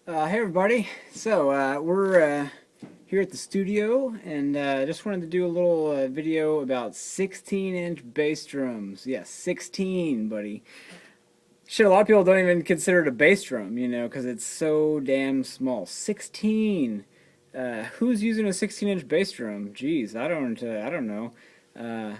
Hey everybody. We're here at the studio and just wanted to do a little video about 16-inch bass drums. Yes, 16, buddy. Shit, a lot of people don't even consider it a bass drum, because it's so damn small. 16. Who's using a 16-inch bass drum? Jeez, I don't know. Uh,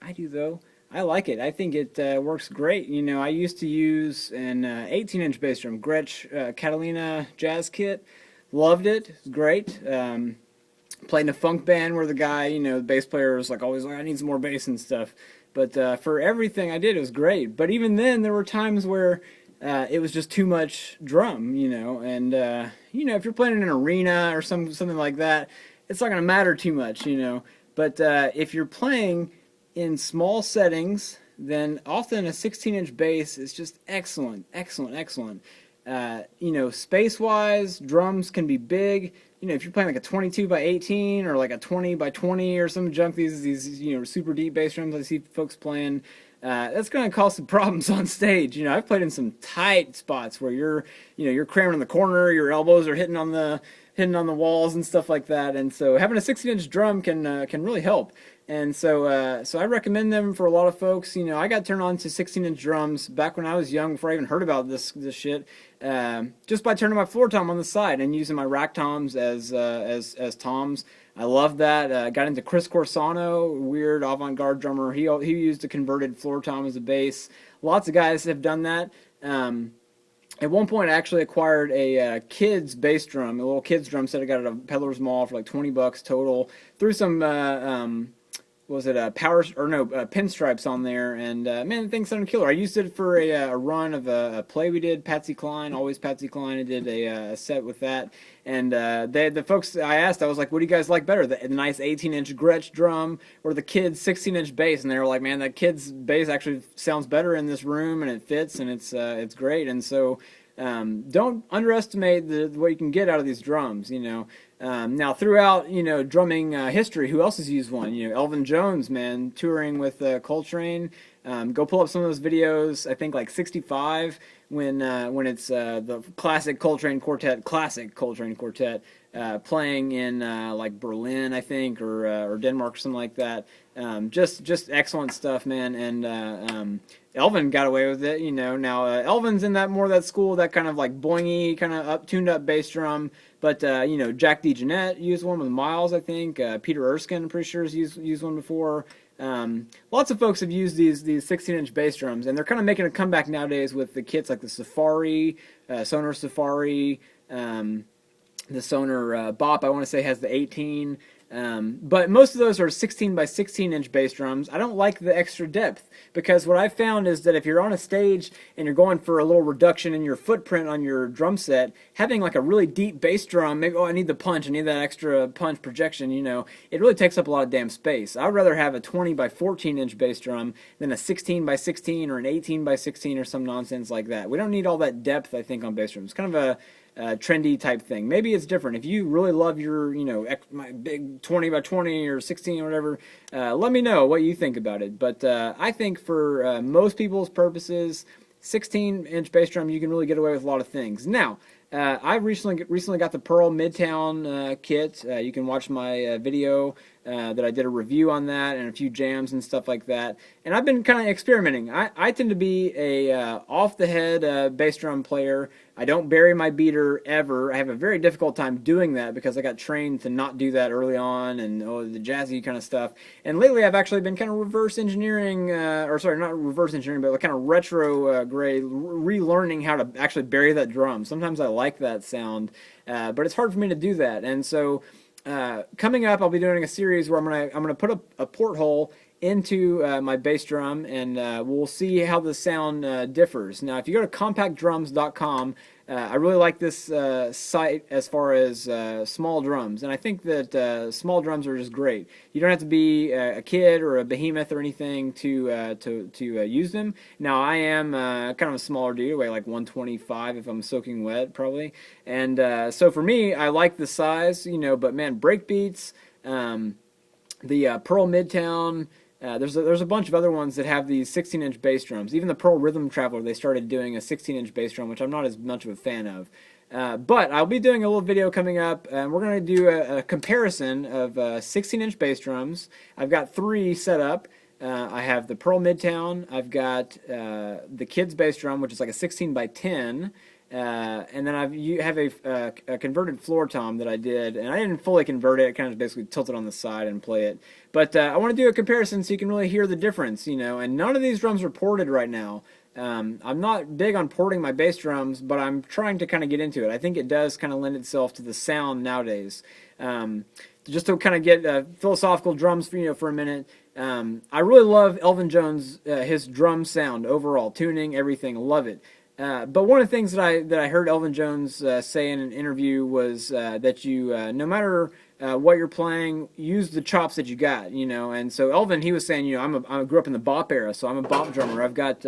I do though. I like it. I think it works great. I used to use an 18-inch bass drum, Gretsch Catalina Jazz Kit. Loved it. It was great. Played in a funk band where the guy, the bass player was like always like, I need some more bass and stuff. But for everything I did, it was great. But even then, there were times where it was just too much drum, and if you're playing in an arena or something like that, it's not gonna matter too much. But if you're playing in small settings, then often a 16-inch bass is just excellent, excellent, excellent. Space-wise, drums can be big. If you're playing like a 22 by 18 or like a 20 by 20 or some junk, these super deep bass drums I see folks playing, that's going to cause some problems on stage. I've played in some tight spots where you're cramming in the corner, your elbows are hitting on the walls and stuff like that. And so having a 16-inch drum can really help. And so I recommend them for a lot of folks. I got turned on to 16-inch drums back when I was young, before I even heard about this shit. Just by turning my floor tom on the side and using my rack toms as toms. I love that. Got into Chris Corsano, weird avant-garde drummer. He used a converted floor tom as a bass. Lots of guys have done that. At one point, I actually acquired a kid's bass drum, a little kid's drum set I got at a Peddler's Mall for like $20 total. Threw some pinstripes on there, and man, the thing sounded killer. I used it for a run of a play we did, Patsy Cline, always Patsy Cline. I did a set with that, and the folks I asked, I was like, what do you guys like better, the nice 18-inch Gretsch drum or the kid's 16-inch bass? And they were like, man, that kid's bass actually sounds better in this room, and it fits, and it's great. And so don't underestimate what you can get out of these drums. Now, throughout drumming history, who else has used one? Elvin Jones, man, touring with Coltrane. Go pull up some of those videos. I think like '65 when it's the classic Coltrane Quartet, playing in like Berlin, I think, or Denmark or something like that. Just excellent stuff, man. And Elvin got away with it. Now Elvin's in that school, that kind of like boingy, kind of tuned up bass drum. But Jack DeJohnette used one with Miles, I think. Peter Erskine, I'm pretty sure, has used one before. Lots of folks have used these 16-inch bass drums, and they're kind of making a comeback nowadays with the kits like the Safari, Sonar Safari, the Sonar Bop, I want to say, has the 18. But most of those are 16 by 16-inch bass drums. I don't like the extra depth, because what I've found is that if you're on a stage and you're going for a little reduction in your footprint on your drum set, having like a really deep bass drum, maybe, I need the punch, I need that extra punch projection, it really takes up a lot of damn space. I'd rather have a 20 by 14-inch bass drum than a 16 by 16 or an 18 by 16 or some nonsense like that. We don't need all that depth, I think, on bass drums. It's kind of a trendy type thing. Maybe it's different. If you really love your, my big 20 by 20 or 16 or whatever, let me know what you think about it. But I think for most people's purposes, 16-inch bass drum, you can really get away with a lot of things. Now, I recently got the Pearl Midtown kit. You can watch my video that I did a review on that and a few jams and stuff like that. And I've been kind of experimenting. I tend to be a off-the-head bass drum player. I don't bury my beater ever. I have a very difficult time doing that because I got trained to not do that early on, and the jazzy kind of stuff. And lately I've actually been kind of reverse engineering, or sorry, not reverse engineering, but kind of retrograde, relearning how to actually bury that drum. Sometimes I like that sound, but it's hard for me to do that. And so coming up, I'll be doing a series where I'm gonna put a porthole into my bass drum, and we'll see how the sound differs. Now, if you go to compactdrums.com, I really like this site as far as small drums, and I think that small drums are just great. You don't have to be a kid or a behemoth or anything to use them. Now, I am kind of a smaller dude, I weigh like 125 if I'm soaking wet, probably. And so for me, I like the size, but man, breakbeats, the Pearl Midtown. There's a bunch of other ones that have these 16-inch bass drums. Even the Pearl Rhythm Traveler, they started doing a 16-inch bass drum, which I'm not as much of a fan of. But I'll be doing a little video coming up, and we're going to do a comparison of 16-inch bass drums. I've got three set up. I have the Pearl Midtown. I've got the Kids bass drum, which is like a 16 by 10. And then you have a converted floor tom that I did, and I didn't fully convert it. I kind of basically tilt it on the side and play it. But I want to do a comparison so you can really hear the difference, you know. And none of these drums are ported right now. I'm not big on porting my bass drums, but I'm trying to kind of get into it. I think it does kind of lend itself to the sound nowadays. Just to kind of get philosophical drums for, you know, for a minute. I really love Elvin Jones, his drum sound overall, tuning, everything, love it. But one of the things that I heard Elvin Jones say in an interview was that you, no matter what you're playing, use the chops that you got, you know. And so Elvin, he was saying, you know, I grew up in the bop era, so I'm a bop drummer. I've got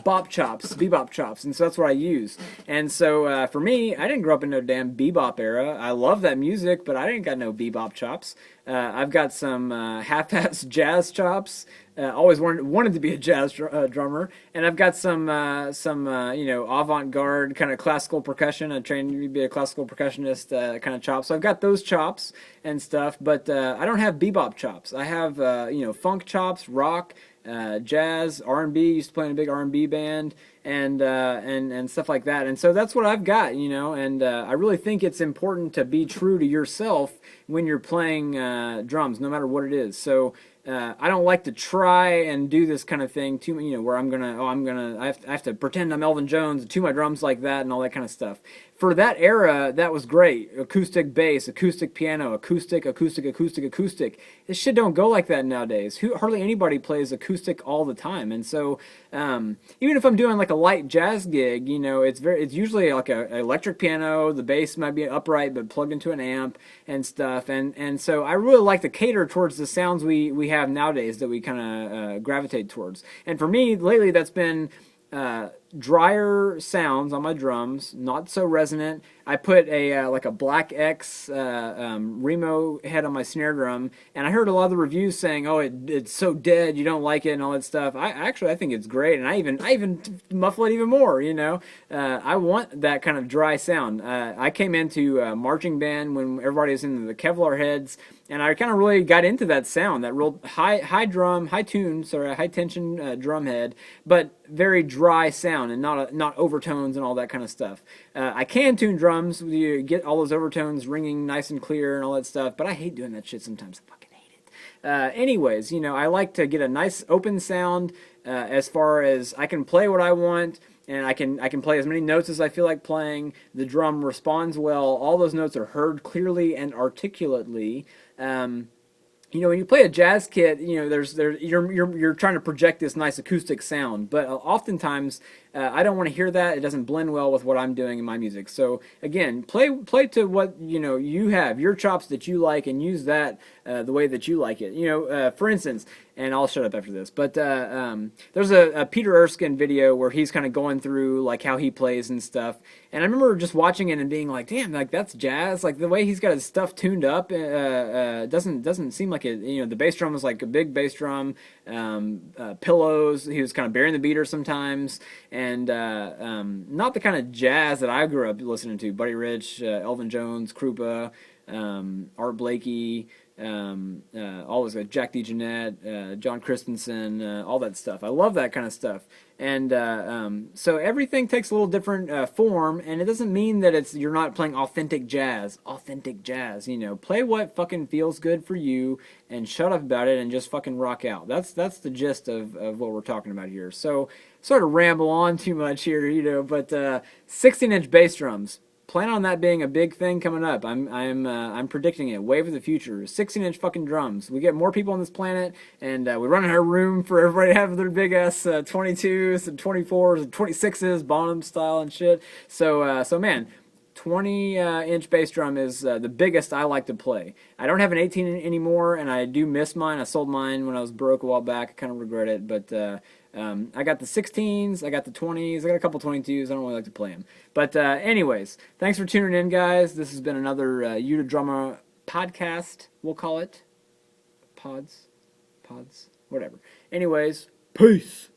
bop chops, bebop chops, and so that's what I use. And so for me, I didn't grow up in no damn bebop era. I love that music, but I didn't got no bebop chops. I've got some half-ass jazz chops. Always wanted to be a jazz drummer, and I've got some you know, avant-garde kind of classical percussion. I trained to be a classical percussionist kind of chops. So I've got those chops and stuff, but I don't have bebop chops. I have you know, funk chops, rock, jazz, R&B. Used to play in a big R&B band, and stuff like that. And so that's what I've got, you know. And I really think it's important to be true to yourself when you're playing drums, no matter what it is. So I don't like to try and do this kind of thing too, you know, where I have to pretend I'm Elvin Jones and tune my drums like that and all that kind of stuff. For that era, that was great. Acoustic bass, acoustic piano, acoustic. This shit don't go like that nowadays. Hardly anybody plays acoustic all the time. And so even if I'm doing like a light jazz gig, you know, it's usually like an electric piano. The bass might be upright but plugged into an amp and stuff. And so I really like to cater towards the sounds we have nowadays that we kind of gravitate towards. And for me, lately, that's been drier sounds on my drums, not so resonant. I put a like a Black X Remo head on my snare drum, and I heard a lot of the reviews saying, "Oh, it's so dead, you don't like it," and all that stuff. I think it's great, and I even muffle it even more. You know, I want that kind of dry sound. I came into marching band when everybody was into the Kevlar heads, and I kind of really got into that sound, that real high tension drum head, but very dry sound and not overtones and all that kind of stuff. I can tune drums. You get all those overtones ringing nice and clear and all that stuff, but I hate doing that shit sometimes. I fucking hate it. Anyways, you know, I like to get a nice open sound as far as I can play what I want, and I can play as many notes as I feel like playing. The drum responds well. All those notes are heard clearly and articulately. You know, when you play a jazz kit, you know, you're trying to project this nice acoustic sound, but oftentimes I don't want to hear that. It doesn't blend well with what I'm doing in my music. So again, play to what, you know, you have, your chops that you like, and use that the way that you like it. You know, for instance, and I'll shut up after this, but there's a Peter Erskine video where he's kind of going through like how he plays and stuff, and I remember just watching it and being like, damn, like that's jazz. Like the way he's got his stuff tuned up doesn't seem like it. You know, the bass drum was like a big bass drum, pillows. He was kind of burying the beater sometimes, and not the kind of jazz that I grew up listening to. Buddy Rich, Elvin Jones, Krupa, Art Blakey, all those guys, Jack DeJohnette, John Christensen, all that stuff. I love that kind of stuff. And so everything takes a little different form, and it doesn't mean that you're not playing authentic jazz. Authentic jazz, you know, play what fucking feels good for you, and shut up about it, and just fucking rock out. That's the gist of what we're talking about here. So sort of ramble on too much here, you know, but 16-inch bass drums. Plan on that being a big thing coming up. I'm predicting it. Wave of the future. 16-inch fucking drums. We get more people on this planet, and we run out of room for everybody to have their big ass 22s and 24s and 26s, Bonham style and shit. So man, 20-inch bass drum is the biggest I like to play. I don't have an 18 anymore, and I do miss mine. I sold mine when I was broke a while back. I kind of regret it, but I got the 16s, I got the 20s, I got a couple 22s. I don't really like to play them. But anyways, thanks for tuning in, guys. This has been another You to Drummer podcast, we'll call it. Pods, whatever. Anyways, peace.